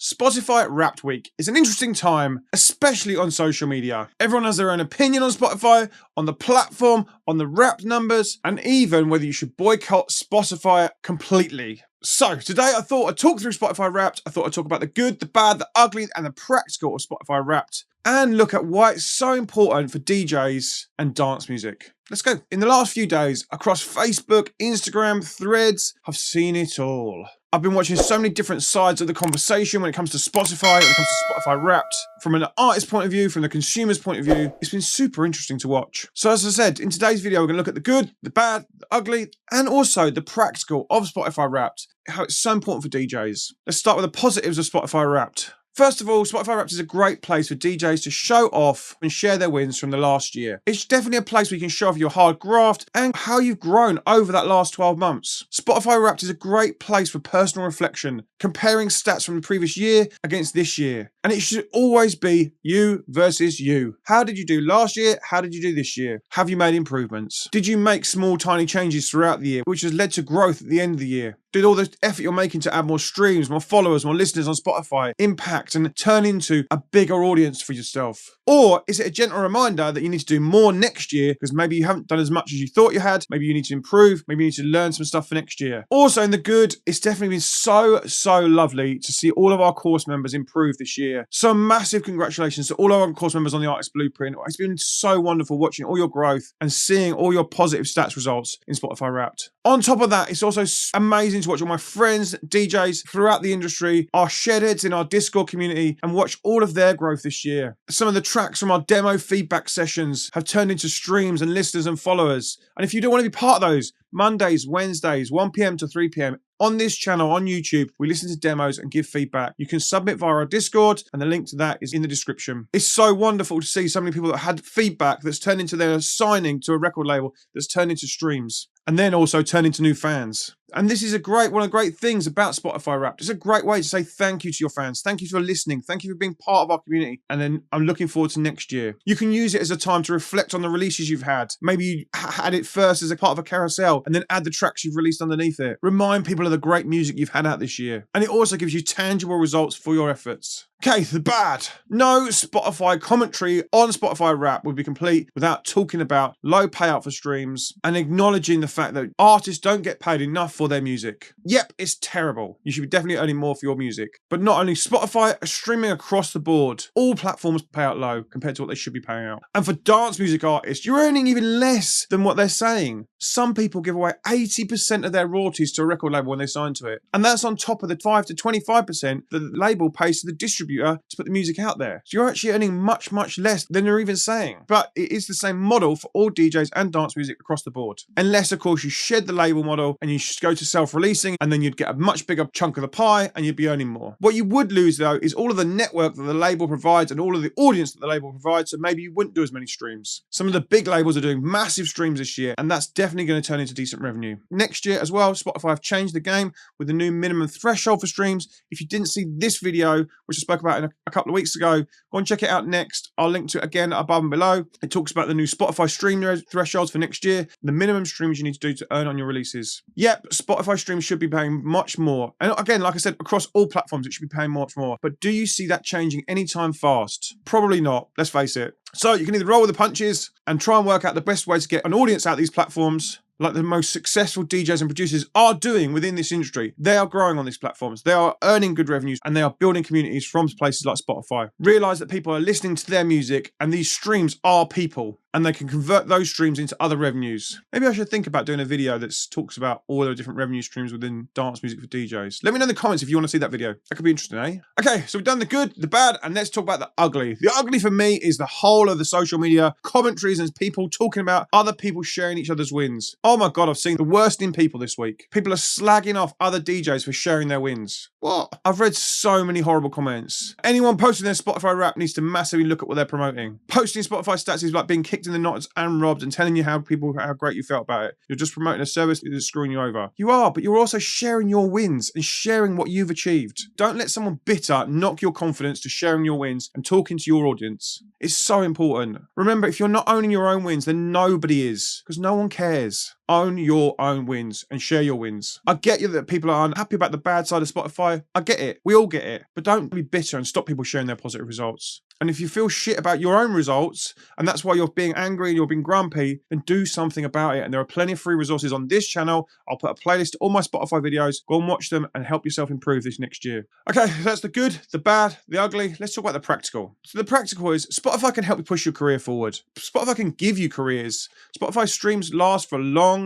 Spotify Wrapped Week is an interesting time, especially on social media. Everyone has their own opinion on Spotify, on the platform, on the Wrapped numbers, and even whether you should boycott Spotify completely. So today I thought I'd talk through Spotify Wrapped. I thought I'd talk about the good, the bad, the ugly, and the practical of Spotify Wrapped, and look at why it's so important for DJs and dance music. Let's go. In the last few days, across Facebook, Instagram, Threads, I've seen it all. I've been watching so many different sides of the conversation when it comes to Spotify, when it comes to Spotify Wrapped. From an artist's point of view, from the consumer's point of view, it's been super interesting to watch. So as I said, in today's video, we're going to look at the good, the bad, the ugly, and also the practical of Spotify Wrapped, how it's so important for DJs. Let's start with the positives of Spotify Wrapped. First of all, Spotify Wrapped is a great place for DJs to show off and share their wins from the last year. It's definitely a place where you can show off your hard graft and how you've grown over that last 12 months. Spotify Wrapped is a great place for personal reflection, comparing stats from the previous year against this year. And it should always be you versus you. How did you do last year? How did you do this year? Have you made improvements? Did you make small, tiny changes throughout the year, which has led to growth at the end of the year? Did all the effort you're making to add more streams, more followers, more listeners on Spotify impact and turn into a bigger audience for yourself? Or is it a gentle reminder that you need to do more next year because maybe you haven't done as much as you thought you had, maybe you need to improve, maybe you need to learn some stuff for next year? Also in the good, it's definitely been so lovely to see all of our course members improve this year. So massive congratulations to all our course members on the Artist Blueprint. It's been so wonderful watching all your growth and seeing all your positive stats results in Spotify Wrapped. On top of that, it's also amazing to watch all my friends, DJs throughout the industry, our shedheads in our Discord community, and watch all of their growth this year. Some of the tracks from our demo feedback sessions have turned into streams and listeners and followers. And if you don't want to be part of those, Mondays, Wednesdays, 1 PM to 3 PM, on this channel, on YouTube, we listen to demos and give feedback. You can submit via our Discord, and the link to that is in the description. It's so wonderful to see so many people that had feedback that's turned into their signing to a record label, that's turned into streams, and then also turn into new fans. And this is one of the great things about Spotify Wrapped. It's a great way to say thank you to your fans. Thank you for listening. Thank you for being part of our community. And then I'm looking forward to next year. You can use it as a time to reflect on the releases you've had. Maybe you had it first as a part of a carousel and then add the tracks you've released underneath it. Remind people of the great music you've had out this year. And it also gives you tangible results for your efforts. Okay, the bad. No Spotify commentary on Spotify Wrapped would be complete without talking about low payout for streams and acknowledging the fact that artists don't get paid enough for their music. Yep, it's terrible. You should be definitely earning more for your music. But not only Spotify, streaming across the board. All platforms pay out low compared to what they should be paying out. And for dance music artists, you're earning even less than what they're saying. Some people give away 80% of their royalties to a record label when they sign to it. And that's on top of the 5 to 25% that the label pays to the distributor to put the music out there. So you're actually earning much less than they're even saying. But it is the same model for all DJs and dance music across the board. Unless, of course, you shed the label model and you go to self-releasing, and then you'd get a much bigger chunk of the pie and you'd be earning more. What you would lose, though, is all of the network that the label provides and all of the audience that the label provides, so maybe you wouldn't do as many streams. Some of the big labels are doing massive streams this year, and that's definitely going to turn into decent revenue. Next year as well, Spotify have changed the game with the new minimum threshold for streams. If you didn't see this video, which I spoke about in a couple of weeks ago, go and check it out next. I'll link to it again above and below. It talks about the new Spotify stream thresholds for next year, the minimum streams you need to do to earn on your releases. Yep, Spotify streams should be paying much more. And again, like I said, across all platforms, it should be paying much more. But do you see that changing anytime fast? Probably not, let's face it. So you can either roll with the punches and try and work out the best way to get an audience out of these platforms, like the most successful DJs and producers are doing within this industry. They are growing on these platforms. They are earning good revenues and they are building communities from places like Spotify. Realize that people are listening to their music and these streams are people, and they can convert those streams into other revenues. Maybe I should think about doing a video that talks about all the different revenue streams within dance music for DJs. Let me know in the comments if you want to see that video. That could be interesting, eh? Okay, so we've done the good, the bad, and let's talk about the ugly. The ugly for me is the whole of the social media commentaries and people talking about other people sharing each other's wins. Oh my God, I've seen the worst in people this week. People are slagging off other DJs for sharing their wins. What? I've read so many horrible comments. Anyone posting their Spotify Wrapped needs to massively look at what they're promoting. Posting Spotify stats is like being kicked kicked in the knots and robbed and telling you how great you felt about it. You're just promoting a service that's screwing you over. You are, but you're also sharing your wins and sharing what you've achieved. Don't let someone bitter knock your confidence to sharing your wins and talking to your audience. It's so important. Remember, if you're not owning your own wins, then nobody is, because no one cares. Own your own wins and share your wins. I get you that people are unhappy about the bad side of Spotify. I get it. We all get it. But don't be bitter and stop people sharing their positive results. And if you feel shit about your own results, and that's why you're being angry and you're being grumpy, then do something about it. And there are plenty of free resources on this channel. I'll put a playlist to all my Spotify videos. Go and watch them and help yourself improve this next year. Okay, that's the good, the bad, the ugly. Let's talk about the practical. So the practical is Spotify can help you push your career forward. Spotify can give you careers. Spotify streams last for a long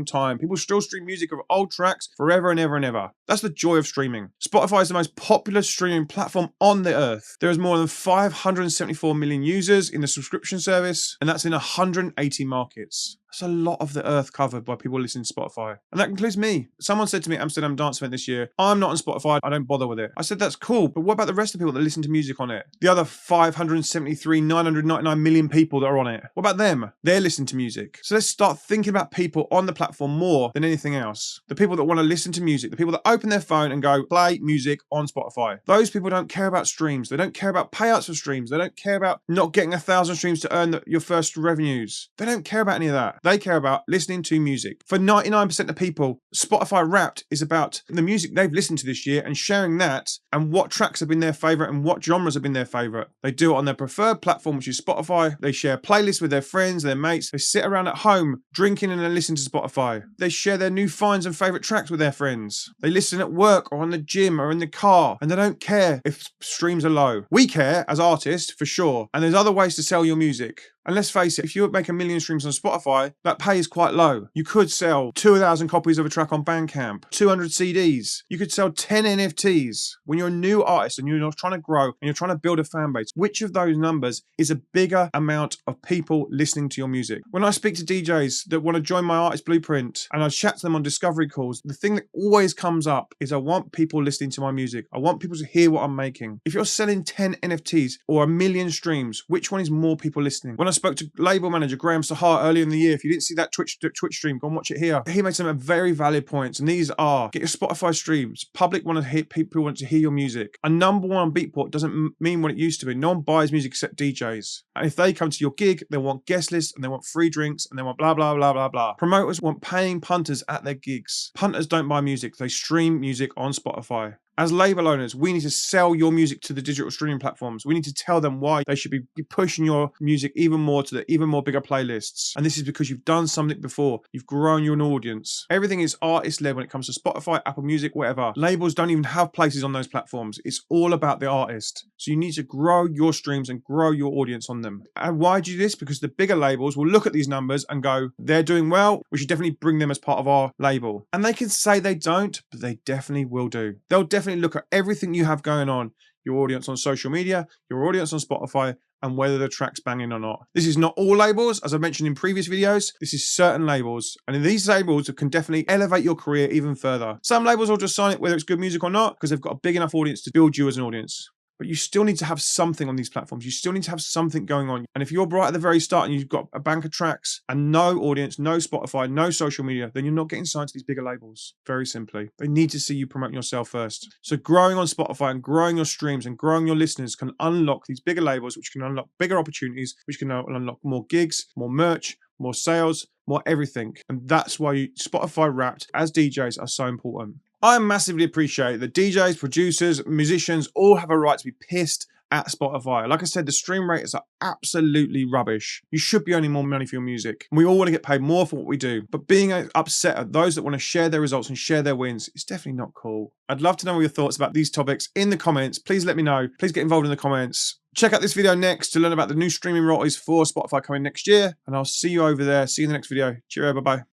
time. People still stream music of old tracks forever and ever and ever. That's the joy of streaming. Spotify is the most popular streaming platform on the earth. There is more than 574 million users in the subscription service, and that's in 180 markets. That's a lot of the earth covered by people listening to Spotify. And that includes me. Someone said to me at Amsterdam Dance Event this year, I'm not on Spotify, I don't bother with it. I said, that's cool, but what about the rest of the people that listen to music on it? The other 999 million people that are on it. What about them? They're listening to music. So let's start thinking about people on the platform more than anything else. The people that want to listen to music, the people that open their phone and go, play music on Spotify. Those people don't care about streams. They don't care about payouts for streams. They don't care about not getting 1,000 streams to earn your first revenues. They don't care about any of that. They care about listening to music. For 99% of people, Spotify Wrapped is about the music they've listened to this year and sharing that and what tracks have been their favorite and what genres have been their favorite. They do it on their preferred platform, which is Spotify. They share playlists with their friends, their mates. They sit around at home drinking and they listen to Spotify. They share their new finds and favorite tracks with their friends. They listen at work or on the gym or in the car, and they don't care if streams are low. We care as artists for sure, and there's other ways to sell your music. And let's face it, if you make 1 million streams on Spotify, that pay is quite low. You could sell 2,000 copies of a track on Bandcamp, 200 CDs. You could sell 10 NFTs. When you're a new artist and you're trying to grow and you're trying to build a fan base, which of those numbers is a bigger amount of people listening to your music? When I speak to DJs that want to join my artist blueprint and I chat to them on discovery calls, the thing that always comes up is I want people listening to my music. I want people to hear what I'm making. If you're selling 10 NFTs or 1 million streams, which one is more people listening? When I spoke to label manager Graham Sahar earlier in the year, if you didn't see that Twitch stream, go and watch it here. He made some very valid points, and these are: get your Spotify streams. Public want to hear, people want to hear your music. A number one on Beatport doesn't mean what it used to be. No one buys music except DJs. And if they come to your gig, they want guest lists and they want free drinks and they want blah blah blah blah blah. Promoters want paying punters at their gigs. Punters don't buy music; they stream music on Spotify. As label owners, we need to sell your music to the digital streaming platforms. We need to tell them why they should be pushing your music even more to the even more bigger playlists. And this is because you've done something before. You've grown your audience. Everything is artist-led when it comes to Spotify, Apple Music, whatever. Labels don't even have places on those platforms. It's all about the artist. So you need to grow your streams and grow your audience on them. And why do this? Because the bigger labels will look at these numbers and go, they're doing well. We should definitely bring them as part of our label. And they can say they don't, but they definitely will do. They'll definitely look at everything you have going on, your audience on social media, your audience on Spotify, and whether the track's banging or not. This is not all labels, as I mentioned in previous videos. This is certain labels, and these labels can definitely elevate your career even further. Some labels will just sign it whether it's good music or not because they've got a big enough audience to build you as an audience. But you still need to have something on these platforms. You still need to have something going on. And if you're right at the very start and you've got a bank of tracks and no audience, no Spotify, no social media, then you're not getting signed to these bigger labels. Very simply. They need to see you promote yourself first. So growing on Spotify and growing your streams and growing your listeners can unlock these bigger labels, which can unlock bigger opportunities, which can unlock more gigs, more merch, more sales, more everything. And that's why Spotify Wrapped as DJs are so important. I massively appreciate that DJs, producers, musicians all have a right to be pissed at Spotify. Like I said, the stream rates are absolutely rubbish. You should be earning more money for your music. We all want to get paid more for what we do. But being upset at those that want to share their results and share their wins is definitely not cool. I'd love to know your thoughts about these topics in the comments. Please let me know. Please get involved in the comments. Check out this video next to learn about the new streaming royalties for Spotify coming next year. And I'll see you over there. See you in the next video. Cheerio, bye-bye.